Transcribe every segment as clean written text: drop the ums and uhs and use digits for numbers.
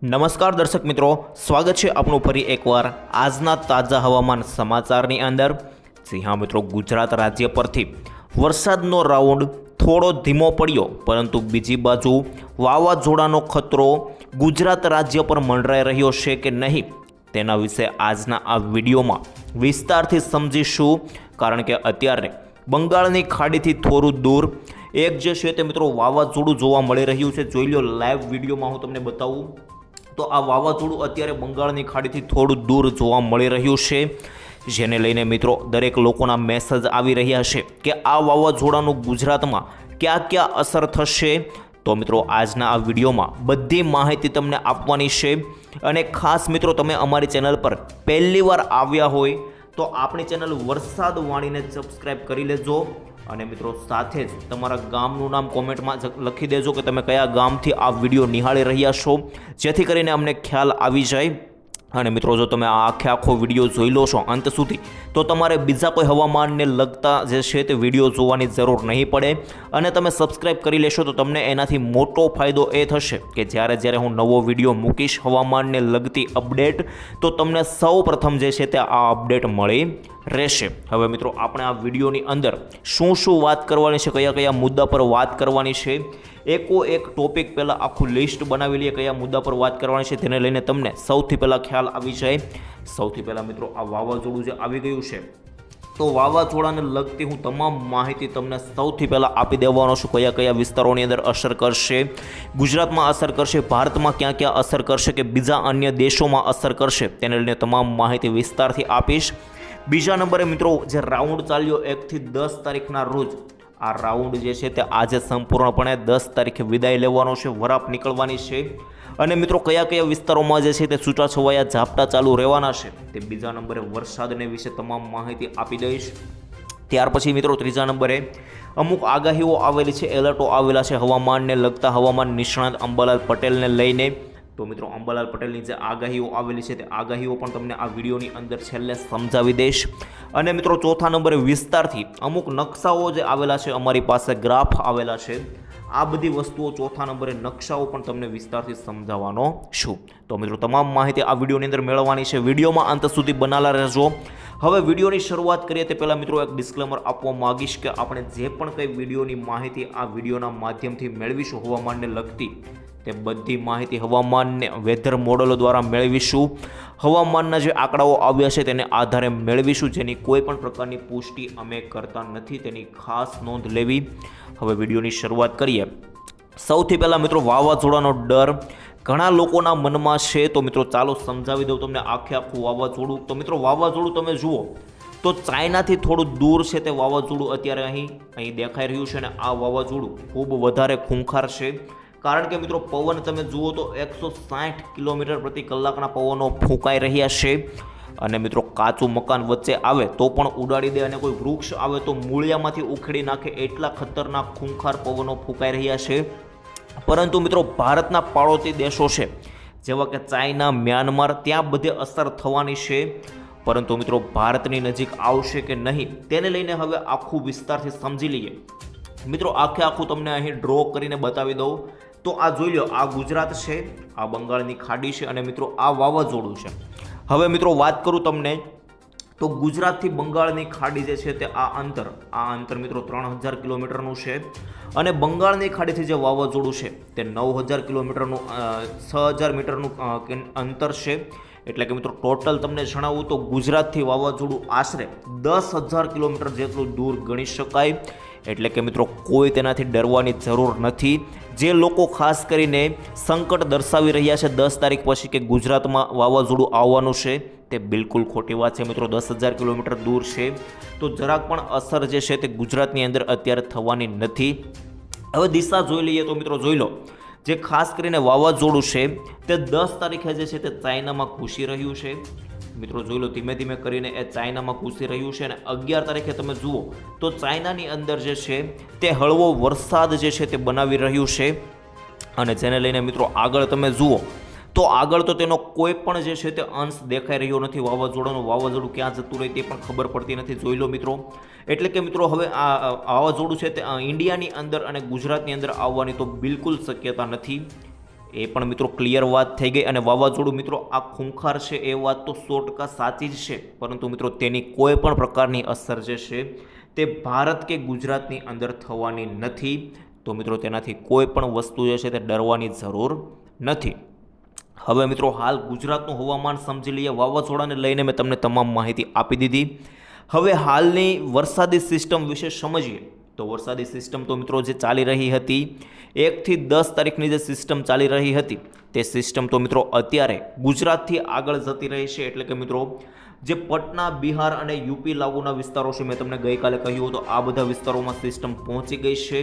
નમસ્કાર દર્શક મિત્રો, સ્વાગત છે આપનું ફરી એકવાર આજના તાજા હવામાન સમાચારની અંદર। જી હા મિત્રો, ગુજરાત રાજ્ય પરથી વરસાદનો રાઉન્ડ થોડો ધીમો પડ્યો, પરંતુ બીજી બાજુ વાવાઝોડાનો ખતરો ગુજરાત રાજ્ય પર મંડરાઈ રહ્યો છે કે નહીં તેના વિશે આજના આ વિડીયોમાં વિસ્તારથી સમજીશું। કારણ કે અત્યારે બંગાળની ખાડીથી થોડું દૂર એક જે છે તે મિત્રો વાવાઝોડું જોવા મળી રહ્યું છે। જોઈ લો લાઈવ વિડીયોમાં હું તમને બતાવું તો આ વાવાઝોડું અત્યારે બંગાળની ખાડીથી થોડું દૂર જોવા મળી રહ્યું છે, જેને લઈને મિત્રો દરેક લોકોના મેસેજ આવી રહ્યા છે કે આ વાવાઝોડાનું ગુજરાતમાં ક્યાં ક્યાં અસર થશે। તો મિત્રો આજના આ વિડીયોમાં બધી માહિતી તમને આપવાની છે। અને ખાસ મિત્રો, તમે અમારી ચેનલ પર પહેલીવાર આવ્યા હોય તો આપણી ચેનલ વરસાદ વાણીને સબસ્ક્રાઈબ કરી લેજો। અને મિત્રો સાથે જ તમારા ગામનું નામ કોમેન્ટમાં લખી દેજો કે તમે કયા ગામથી આ વિડીયો નિહાળી રહ્યા છો, જેથી કરીને અમને ખ્યાલ આવી જાય। અને મિત્રો, જો તમે આ આખો વિડીયો જોઈ લો છો અંત સુધી તો તમારે બીજા કોઈ હવામાનને લગતા જે છે તે વિડીયો જોવાની જરૂર નહીં પડે। અને તમે સબસ્ક્રાઈબ કરી લેશો તો તમને એનાથી મોટો ફાયદો એ થશે કે જ્યારે હું નવો વિડીયો મૂકીશ હવામાનને લગતી અપડેટ, તો તમને સૌ પ્રથમ જે છે તે આ અપડેટ મળી રહેશે। હવે મિત્રો, આપણે આ વિડીયોની અંદર શું વાત કરવાની છે, કયા કયા મુદ્દા પર વાત કરવાની છે, એકો એક ટોપિક પહેલાં આખું લિસ્ટ બનાવી લઈએ કયા મુદ્દા પર વાત કરવાની છે, તેને લઈને તમને સૌથી પહેલાં ખ્યાલ આવી જાય। સૌથી પહેલાં મિત્રો, આ વાવાઝોડું જે આવી ગયું છે તો વાવાઝોડાને લગતી હું તમામ માહિતી તમને સૌથી પહેલાં આપી દેવાનો છું। કયા કયા વિસ્તારોની અંદર અસર કરશે, ગુજરાતમાં અસર કરશે, ભારતમાં ક્યાં ક્યાં અસર કરશે કે બીજા અન્ય દેશોમાં અસર કરશે, તેને લઈને તમામ માહિતી વિસ્તારથી આપીશ। બીજા નંબરે મિત્રો, જે રાઉન્ડ ચાલ્યો 1 થી 10 તારીખના રોજ, આ રાઉન્ડ જે છે તે આજે સંપૂર્ણપણે 10 તારીખે વિદાય લેવાનો છે, વરાપ નીકળવાની છે। અને મિત્રો, કયા કયા વિસ્તારોમાં જે છે તે છૂટાછવાયા ઝાપટા ચાલુ રહેવાના છે તે બીજા નંબરે વરસાદને વિશે તમામ માહિતી આપી દઈશ। ત્યાર પછી મિત્રો, ત્રીજા નંબરે અમુક આગાહીઓ આવેલી છે, એલર્ટો આવેલા છે હવામાનને લગતા હવામાન નિષ્ણાત અંબાલાલ પટેલને લઈને। તો મિત્રો, અંબાલાલ પટેલની જે આગાહીઓ આવેલી છે તે આગાહીઓ પણ તમને આ વિડીયોની અંદર છેલ્લે સમજાવી દઈશ। અને મિત્રો, ચોથા નંબરે વિસ્તારથી અમુક નકશાઓ જે આવેલા છે, અમારી પાસે ગ્રાફ આવેલા છે, આ બધી વસ્તુઓ ચોથા નંબરે નકશાઓ પણ તમને વિસ્તારથી સમજાવવાનો છું। તો મિત્રો, તમામ માહિતી આ વિડીયોની અંદર મેળવવાની છે, વિડીયોમાં અંત સુધી બનાલા રહેજો। હવે વિડીયોની શરૂઆત કરીએ તે પહેલાં મિત્રો, એક ડિસ્ક્લેમર આપવા માગીશ કે આપણે જે પણ કંઈ વિડીયોની માહિતી આ વિડીયોના માધ્યમથી મેળવીશું હવામાનને લગતી, તે બધી માહિતી હવામાનને વેધર મોડલો દ્વારા મેળવીશું, હવામાનના જે આંકડાઓ આવ્યા છે તેને આધારે મેળવીશું, જેની કોઈ પણ પ્રકારની પુષ્ટિ અમે કરતા નથી, તેની ખાસ નોંધ લેવી। હવે વિડીયોની શરૂઆત કરીએ। સૌથી પહેલાં મિત્રો, વાવાઝોડાનો ડર ઘણા લોકોના મનમાં છે, તો મિત્રો ચાલો સમજાવી દઉં તમને આખું વાવાઝોડું। તો મિત્રો, વાવાઝોડું તમે જુઓ તો ચાઇનાથી થોડું દૂર છે તે વાવાઝોડું અત્યારે અહીં દેખાઈ રહ્યું છે। અને આ વાવાઝોડું ખૂબ વધારે ખૂંખાર છે, કારણ કે મિત્રો પવન તમે જુઓ તો 160 કિલોમીટર પ્રતિ કલાકના પવનો ફૂંકાઈ રહ્યા છે। અને મિત્રો, કાચું મકાન વચ્ચે આવે તો પણ ઉડાડી દે, અને કોઈ વૃક્ષ આવે તો મૂળિયામાંથી ઉખેડી નાખે, એટલા ખતરનાક ખૂંખાર પવનો ફૂંકાઈ રહ્યા છે। પરંતુ મિત્રો, ભારતના પાડોશી દેશો છે જેવા કે ચાઇના, મ્યાનમાર, ત્યાં બધે અસર થવાની છે, પરંતુ મિત્રો ભારતની નજીક આવશે કે નહીં તેને લઈને હવે આખું વિસ્તારથી સમજી લઈએ। મિત્રો, આખું તમને અહીં ડ્રો કરીને બતાવી દઉં તો આ જોઈ લો, આ ગુજરાત છે, આ બંગાળની ખાડી છે, અને મિત્રો આ વાવાઝોડું છે। હવે મિત્રો વાત કરું તમને તો ગુજરાતથી બંગાળની ખાડી જે છે તે આ અંતર મિત્રો 3000 કિલોમીટરનું છે। અને બંગાળની ખાડીથી જે વાવાઝોડું છે તે 9000 કિલોમીટરનું 6000 મીટરનું અંતર છે। એટલે કે મિત્રો ટોટલ તમને જણાવું તો ગુજરાતથી વાવાઝોડું આશરે 10,000 કિલોમીટર જેટલું દૂર ગણી શકાય। એટલે કે મિત્રો, કોઈ તેનાથી ડરવાની જરૂર નથી। જે લોકો ખાસ કરીને સંકટ દર્શાવી રહ્યા છે 10 તારીખ પછી કે ગુજરાતમાં વાવાઝોડું આવવાનું છે, તે બિલકુલ ખોટી વાત છે મિત્રો। 10,000 કિલોમીટર દૂર છે તો જરાક પણ અસર જે છે તે ગુજરાતની અંદર અત્યારે થવાની નથી। હવે દિશા જોઈ લઈએ તો મિત્રો જોઈ લો, જે ખાસ કરીને વાવાઝોડું છે તે 10 તારીખે જે છે તે ચાઇનામાં ઘૂસી રહ્યું છે। મિત્રો જોઈ લો, ધીમે ધીમે કરીને એ ચાઇનામાં ઘૂસી રહ્યું છે। અને 11 તારીખે તમે જુઓ તો ચાઇનાની અંદર જે છે તે હળવો વરસાદ જે છે તે બનાવી રહ્યું છે। અને જેને લઈને મિત્રો આગળ તમે જુઓ તો આગળ તો તેનો કોઈ પણ જે છે તે અંશ દેખાઈ રહ્યો નથી વાવાઝોડાનું। વાવાઝોડું ક્યાં જતું રહે તે પણ ખબર પડતી નથી, જોઈ લો મિત્રો। એટલે કે મિત્રો હવે આ વાવાઝોડું છે તે ઇન્ડિયાની અંદર અને ગુજરાતની અંદર આવવાની તો બિલકુલ શક્યતા નથી। એ પણ મિત્રો ક્લિયર વાત થઈ ગઈ. અને વાવાઝોડું મિત્રો આ ખૂંખાર છે એ વાત તો 100% સાચી જ છે, પરંતુ મિત્રો તેની કોઈ પણ પ્રકારની અસર જે છે તે ભારત કે ગુજરાતની અંદર થવાની નથી. તો મિત્રો તેનાથી કોઈ પણ વસ્તુ જે છે તે ડરવાની જરૂર નથી. હવે મિત્રો હાલ ગુજરાતનું હવામાન સમજી લઈએ. વાવાઝોડાને લઈને મેં તમને તમામ માહિતી આપી દીધી. હવે હાલની વરસાદી સિસ્ટમ વિશે સમજીએ. તો વરસાદી સિસ્ટમ તો મિત્રો જે ચાલી રહી હતી 1 થી 10 તારીખની જે સિસ્ટમ ચાલી રહી હતી તે સિસ્ટમ તો મિત્રો અત્યારે ગુજરાતથી આગળ જતી રહી છે. એટલે કે મિત્રો જે પટના, બિહાર અને યુપી લાગુના વિસ્તારો છે, મેં તમને ગઈકાલે કહ્યું તો આ બધા વિસ્તારોમાં સિસ્ટમ પહોંચી ગઈ છે.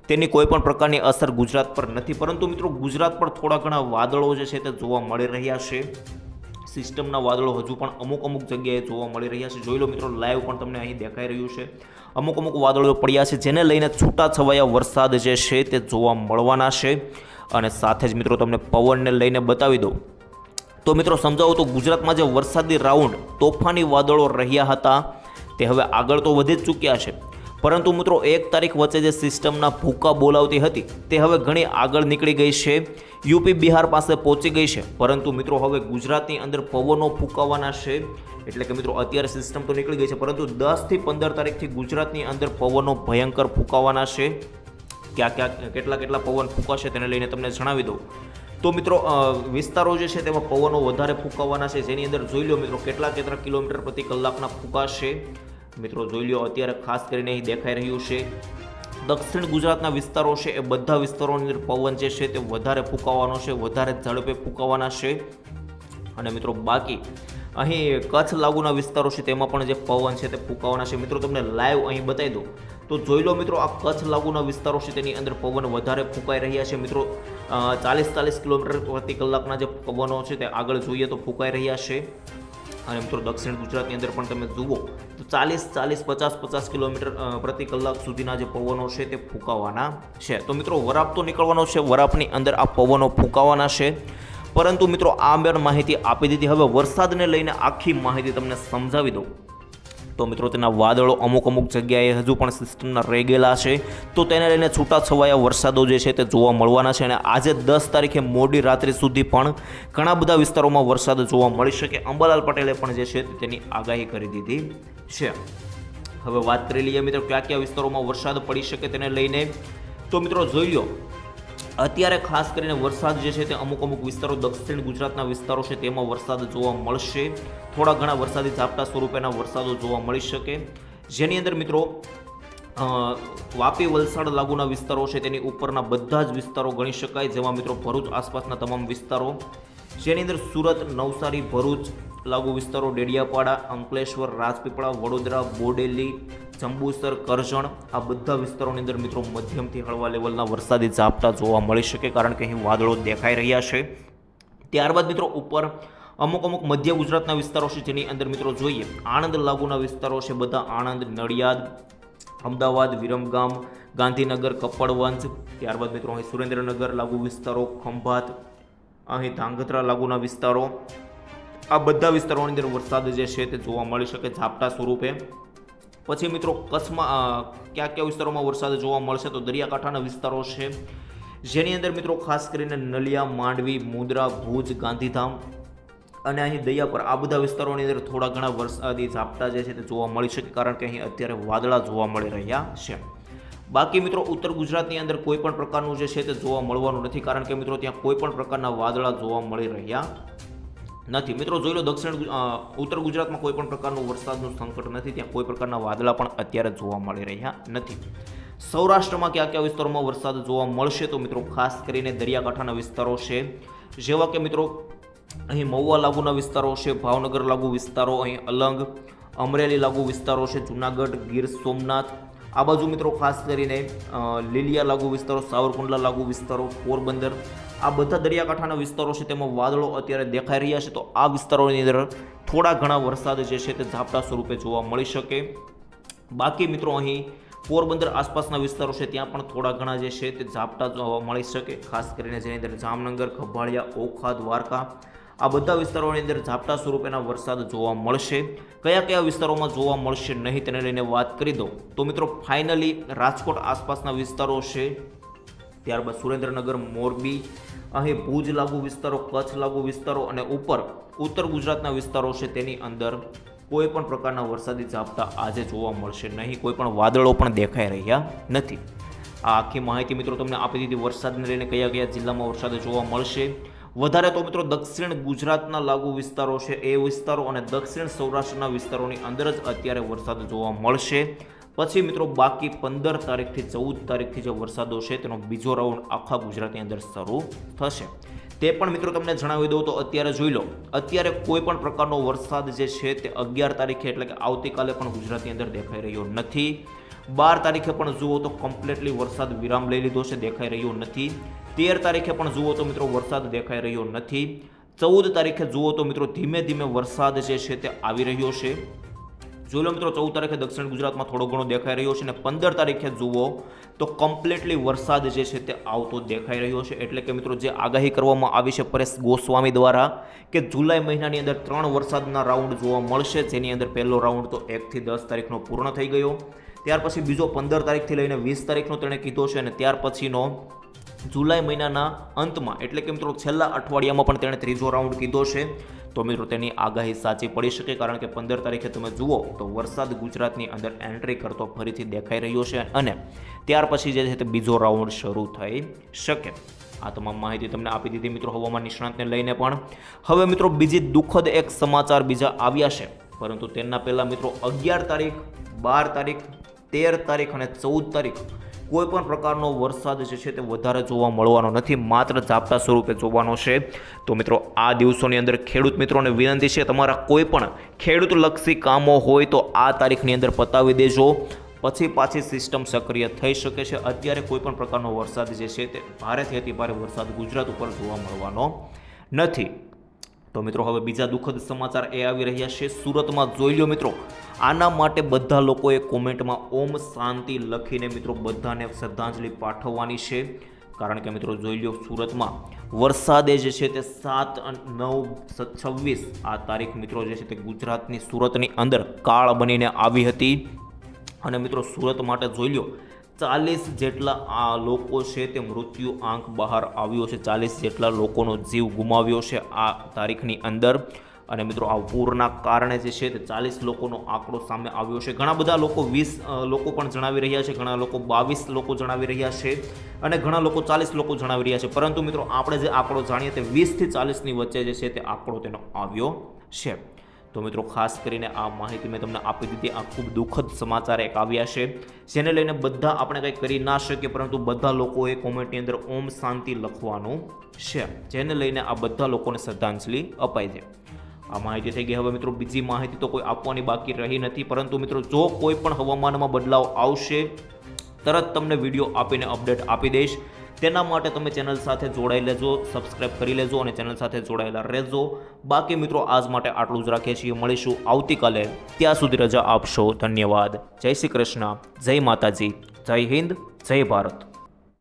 તેની કોઈ પણ પ્રકારની અસર ગુજરાત પર નથી, પરંતુ મિત્રો ગુજરાત પર થોડા ઘણા વાદળો જે છે તે જોવા મળી રહ્યા છે. સિસ્ટમના વાદળો હજુ પણ અમુક જગ્યાએ જોવા મળી રહ્યા છે. જોઈ લો મિત્રો, લાઈવ પણ તમને અહીં દેખાઈ રહ્યું છે. અમુક વાદળો પડ્યા છે, જેને લઈને છૂટાછવાયા વરસાદ જે છે તે જોવા મળવાના છે. અને સાથે જ મિત્રો તમને પવનને લઈને બતાવી દઉં તો મિત્રો સમજાવું તો ગુજરાતમાં જે વરસાદી રાઉન્ડ તોફાની વાદળો રહ્યા હતા તે હવે આગળ તો વધી જ ચૂક્યા છે, પરંતુ મિત્રો 1 તારીખ વચ્ચે જે સિસ્ટમના ભૂકા બોલાવતી હતી તે હવે ઘણી આગળ નીકળી ગઈ છે. યુપી, બિહાર પાસે પહોંચી ગઈ છે, પરંતુ મિત્રો હવે ગુજરાતની અંદર પવનો ફૂંકાવાના છે. એટલે કે મિત્રો અત્યારે સિસ્ટમ તો નીકળી ગઈ છે, પરંતુ 10 થી 15 તારીખથી ગુજરાતની અંદર પવનો ભયંકર ફૂંકાવાના છે. કેટલા પવન ફૂંકાશે તેને લઈને તમને જણાવી દઉં તો મિત્રો વિસ્તારો જે છે તેમાં પવનો વધારે ફૂંકાવાના છે, જેની અંદર જોઈ લો મિત્રો કેટલા કિલોમીટર પ્રતિ કલાકના ફૂંકાશે. મિત્રો જોઈ લો, અત્યારે ખાસ કરીને અહીં દેખાઈ રહ્યું છે દક્ષિણ ગુજરાતના વિસ્તારો છે એ બધા વિસ્તારોની અંદર પવન જે છે તે વધારે ફૂંકાવાનો છે, વધારે ઝડપે ફૂંકાવાના છે. અને મિત્રો બાકી અહીં કચ્છ લાગુના વિસ્તારો છે તેમાં પણ જે પવન છે તે ફૂંકાવાના છે. મિત્રો તમને લાઈવ અહીં બતાવી દઉં તો જોઈ લો મિત્રો, આ કચ્છ લાગુના વિસ્તારો છે તેની અંદર પવન વધારે ફૂંકાઈ રહ્યા છે. મિત્રો 40 કિલોમીટર પ્રતિ કલાકના જે પવનો છે તે આગળ જોઈએ તો ફૂંકાઈ રહ્યા છે. અને મિત્રો દક્ષિણ ગુજરાતની અંદર પણ તમે જુઓ તો 50 કિલોમીટર પ્રતિ કલાક સુધીના જે પવનો છે તે ફૂંકાવાના છે. તો મિત્રો વરાપ તો નીકળવાનો છે, વરાપની અંદર આ પવનો ફૂંકાવાના છે. પરંતુ મિત્રો આ મેં માહિતી આપી દીધી. હવે વરસાદને લઈને આખી માહિતી તમને સમજાવી દઉં તો મિત્રો તેના વાદળો અમુક જગ્યાએ હજુ પણ સિસ્ટમના રહી ગયેલા છે, તો તેને લઈને છૂટાછવાયા વરસાદો જે છે તે જોવા મળવાના છે. અને આજે 10 તારીખે મોડી રાત્રિ સુધી પણ ઘણા બધા વિસ્તારોમાં વરસાદ જોવા મળી શકે. અંબાલાલ પટેલે પણ જે છે તેની આગાહી કરી દીધી છે. હવે વાત કરી લઈએ મિત્રો કયા વિસ્તારોમાં વરસાદ પડી શકે તેને લઈને. તો મિત્રો જોઈ લો, અત્યારે ખાસ કરીને વરસાદ જે છે તે અમુક વિસ્તારો દક્ષિણ ગુજરાતના વિસ્તારો છે તેમાં વરસાદ જોવા મળશે. થોડા ઘણા વરસાદી ઝાપટા સ્વરૂપેના વરસાદો જોવા મળી શકે, જેની અંદર મિત્રો વાપી, વલસાડ લાગુના વિસ્તારો છે તેની ઉપરના બધા જ વિસ્તારો ગણી શકાય, જેમાં મિત્રો ભરૂચ આસપાસના તમામ વિસ્તારો, જેની અંદર સુરત, નવસારી, ભરૂચ લાગુ વિસ્તારો, ડેડિયાપાડા, અંકલેશ્વર, રાજપીપળા, વડોદરા, બોડેલી, જંબુસર, કરજણ, આ બધા વિસ્તારોની અંદર મિત્રો મધ્યમથી હળવા લેવલના વરસાદી ઝાપટા જોવા મળી શકે, કારણ કે અહીં વાદળો દેખાઈ રહ્યા છે. ત્યારબાદ મિત્રો ઉપર અમુક મધ્ય ગુજરાતના વિસ્તારો છે, જેની અંદર મિત્રો જોઈએ આણંદ લાગુના વિસ્તારો છે બધા, આણંદ, નડિયાદ, અમદાવાદ, વિરમગામ, ગાંધીનગર, કપડવંજ. ત્યારબાદ મિત્રો અહીં સુરેન્દ્રનગર લાગુ વિસ્તારો, ખંભાત, અહીં ધાંગધ્રા લાગુના વિસ્તારો, આ બધા વિસ્તારોની અંદર વરસાદ જે છે તે જોવા મળી શકે ઝાપટા સ્વરૂપે. પછી મિત્રો કચ્છમાં કયા વિસ્તારોમાં વરસાદ જોવા મળશે તો દરિયાકાંઠાના વિસ્તારો છે, જેની અંદર મિત્રો ખાસ કરીને નલિયા, માંડવી, મુંદ્રા, ભુજ, ગાંધીધામ અને અહીં દરિયા પર આ બધા વિસ્તારોની અંદર થોડા ઘણા વરસાદી ઝાપટા જે છે તે જોવા મળી શકે, કારણ કે અહીં અત્યારે વાદળા જોવા મળી રહ્યા છે. બાકી મિત્રો ઉત્તર ગુજરાતની અંદર કોઈ પણ પ્રકારનું જે છે તે જોવા મળવાનું નથી, કારણ કે મિત્રો ત્યાં કોઈ પણ પ્રકારના વાદળા જોવા મળી રહ્યા નથી. મિત્રો જોઈ લો, ઉત્તર ગુજરાતમાં કોઈ પણ પ્રકારનું વરસાદનું સંકટ નથી, ત્યાં કોઈ પ્રકારના વાદળા પણ અત્યારે જોવા મળી રહ્યા નથી. સૌરાષ્ટ્રમાં કયા વિસ્તારોમાં વરસાદ જોવા મળશે તો મિત્રો ખાસ કરીને દરિયાકાંઠાના વિસ્તારો છે, જેવા કે મિત્રો અહીં મહુવા લાગુના વિસ્તારો છે, ભાવનગર લાગુ વિસ્તારો, અહીં અલંગ, અમરેલી લાગુ વિસ્તારો છે, જૂનાગઢ, ગીર સોમનાથ, આ બાજુ મિત્રો ખાસ કરીને લીલિયા લાગુ વિસ્તારો, સાવરકુંડલા લાગુ વિસ્તારો, પોરબંદર, આ બધા દરિયાકાંઠાના વિસ્તારો છે તેમાં વાદળો અત્યારે દેખાઈ રહ્યા છે. તો આ વિસ્તારોની અંદર થોડા ઘણા વરસાદ જે છે તે ઝાપટા સ્વરૂપે જોવા મળી શકે. બાકી મિત્રો અહીં પોરબંદર આસપાસના વિસ્તારો છે ત્યાં પણ થોડા ઘણા જે છે તે ઝાપટા જોવા મળી શકે, ખાસ કરીને જેની અંદર જામનગર, ખભાળિયા, ઓખા, દ્વારકા, આ બધા વિસ્તારોની અંદર ઝાપટા સ્વરૂપેના વરસાદ જોવા મળશે. કયા વિસ્તારોમાં જોવા મળશે નહીં તેને લઈને વાત કરી દઉં તો મિત્રો ફાઇનલી રાજકોટ આસપાસના વિસ્તારો છે ત્યારબાદ સુરેન્દ્રનગર, મોરબી, અહીં ભુજ લાગુ વિસ્તારો, કચ્છ લાગુ વિસ્તારો અને ઉપર ઉત્તર ગુજરાતના વિસ્તારો છે તેની અંદર કોઈ પણ પ્રકારના વરસાદી ઝાપટા આજે જોવા મળશે નહીં. કોઈ પણ વાદળો પણ દેખાઈ રહ્યા નથી. આ આખી માહિતી મિત્રો તમને આપી દીધી. વરસાદને લઈને કયા કયા જિલ્લામાં વરસાદ જોવા મળશે. વધારે તો મિત્રો દક્ષિણ ગુજરાતના લાગુ વિસ્તારો છે એ વિસ્તારો અને દક્ષિણ સૌરાષ્ટ્રના વિસ્તારોની અંદર જ અત્યારે વરસાદ જોવા મળશે. પછી મિત્રો બાકી 15 તારીખથી 14 તારીખથી જે વરસાદો છે તેનો બીજો રાઉન્ડ આખા ગુજરાતની અંદર શરૂ થશે. તે પણ મિત્રો તમને જણાવી દઉં તો અત્યારે જોઈ લો, અત્યારે કોઈ પણ પ્રકારનો વરસાદ જે છે તે 11 તારીખે એટલે કે આવતીકાલે પણ ગુજરાતની અંદર દેખાઈ રહ્યો નથી. 12 તારીખે પણ જુઓ તો કમ્પ્લીટલી વરસાદ વિરામ લઈ લીધો છે, દેખાઈ રહ્યો નથી. 13 તારીખે પણ જુઓ તો મિત્રો વરસાદ દેખાઈ રહ્યો નથી. 14 તારીખે જુઓ તો મિત્રો ધીમે ધીમે વરસાદ જે છે તે આવી રહ્યો છે. જોઈ લો મિત્રો 14 તારીખે દક્ષિણ ગુજરાતમાં થોડો ઘણો દેખાઈ રહ્યો છે અને 15 તારીખે જુઓ તો કમ્પ્લીટલી વરસાદ જે છે તે આવતો દેખાઈ રહ્યો છે. એટલે કે મિત્રો જે આગાહી કરવામાં આવી છે પરેશ ગોસ્વામી દ્વારા કે જુલાઈ મહિનાની અંદર 3 વરસાદના રાઉન્ડ જોવા મળશે, જેની અંદર પહેલો રાઉન્ડ તો 1 થી 10 તારીખનો પૂર્ણ થઈ ગયો. ત્યાર પછી બીજો 15 તારીખથી લઈને 20 તારીખનો તેણે કીધો છે અને ત્યાર પછીનો જુલાઈ મહિનાના અંતમાં એટલે કે મિત્રો છેલ્લા અઠવાડિયામાં પણ તેણે ત્રીજો રાઉન્ડ કીધો છે. તો મિત્રો તેની આગાહી સાચી પડી શકે, કારણ કે 15 તારીખે તમે જુઓ તો વરસાદ ગુજરાતની અંદર એન્ટ્રી કરતો ફરીથી દેખાઈ રહ્યો છે અને ત્યાર પછી જે છે તે બીજો રાઉન્ડ શરૂ થઈ શકે. આ તમામ માહિતી તમને આપી દીધી મિત્રો હવામાન નિષ્ણાતને લઈને. પણ હવે મિત્રો બીજી દુઃખદ એક સમાચાર બીજા આવ્યા છે, પરંતુ તેના પહેલાં મિત્રો 11 તારીખ, 12 તારીખ, 13 તારીખ અને 14 તારીખ કોઈ પણ પ્રકારનો વરસાદ જે છે તે વધારે જોવા મળવાનો નથી, માત્ર ઝાપટા સ્વરૂપે જોવાનો છે. તો મિત્રો આ દિવસોની અંદર ખેડૂત મિત્રોને વિનંતી છે, તમારા કોઈ પણ ખેડૂતલક્ષી કામો હોય તો આ તારીખની અંદર પતાવી દેજો, પછી પાછી સિસ્ટમ સક્રિય થઈ શકે છે. અત્યારે કોઈ પણ પ્રકારનો વરસાદ જે છે તે ભારેથી અતિ ભારે વરસાદ ગુજરાત ઉપર જોવા મળવાનો નથી. તો મિત્રો હવે બીજા દુઃખદ સમાચાર એ આવી રહ્યા છે સુરતમાં. જોઈ લો મિત્રો, આના માટે બધા લોકોએ કોમેન્ટમાં ઓમ શાંતિ લખીને મિત્રો બધાને શ્રદ્ધાંજલિ પાઠવવાની છે. કારણ કે મિત્રો જોઈ લો, સુરતમાં વરસાદે જે છે તે 7, 9, 26 આ તારીખ મિત્રો જે છે તે ગુજરાતની સુરતની અંદર કાળ બનીને આવી હતી. અને મિત્રો સુરત માટે જોઈ લો 40 જેટલા આ લોકો છે તે મૃત્યુ આંક બહાર આવ્યો છે. 40 જેટલા લોકોનો જીવ ગુમાવ્યો છે આ તારીખની અંદર. અને મિત્રો આ પૂરના કારણે જે છે તે 40 લોકોનો આંકડો સામે આવ્યો છે. ઘણા બધા લોકો 20 લોકો પણ જણાવી રહ્યા છે, ઘણા લોકો 22 લોકો જણાવી રહ્યા છે અને ઘણા લોકો 40 લોકો જણાવી રહ્યા છે. પરંતુ મિત્રો આપણે જે આંકડો જાણીએ તે 20 થી 40ની વચ્ચે જે છે તે આંકડો તેનો આવ્યો છે. તો મિત્રો ખાસ કરીને આ માહિતી મેં તમને આપી દીધી. આ ખૂબ દુઃખદ સમાચાર એક આવ્યા છે, જેને લઈને બધા આપણે કંઈ કરી ના શકીએ, પરંતુ બધા લોકોએ કોમેન્ટની અંદર ઓમ શાંતિ લખવાનું છે, જેને લઈને આ બધા લોકોને શ્રદ્ધાંજલિ અપાઈ છે. આ માહિતી થઈ ગઈ. હવે મિત્રો બીજી માહિતી તો કોઈ આપવાની બાકી રહી નથી, પરંતુ મિત્રો જો કોઈ પણ હવામાનમાં બદલાવ આવશે તરત તમને વિડીયો આપીને અપડેટ આપી દઈશ. તેના માટે તમે ચેનલ સાથે જોડાઈ લેજો, સબસ્ક્રાઇબ કરી લેજો અને ચેનલ સાથે જોડાયેલા રહેજો. બાકી મિત્રો આજ માટે આટલું જ રાખીએ છીએ. મળીશું આવતીકાલે. ત્યાં સુધી રજા આપશો. ધન્યવાદ. જય શ્રી કૃષ્ણ, જય માતાજી, જય હિન્દ, જય ભારત.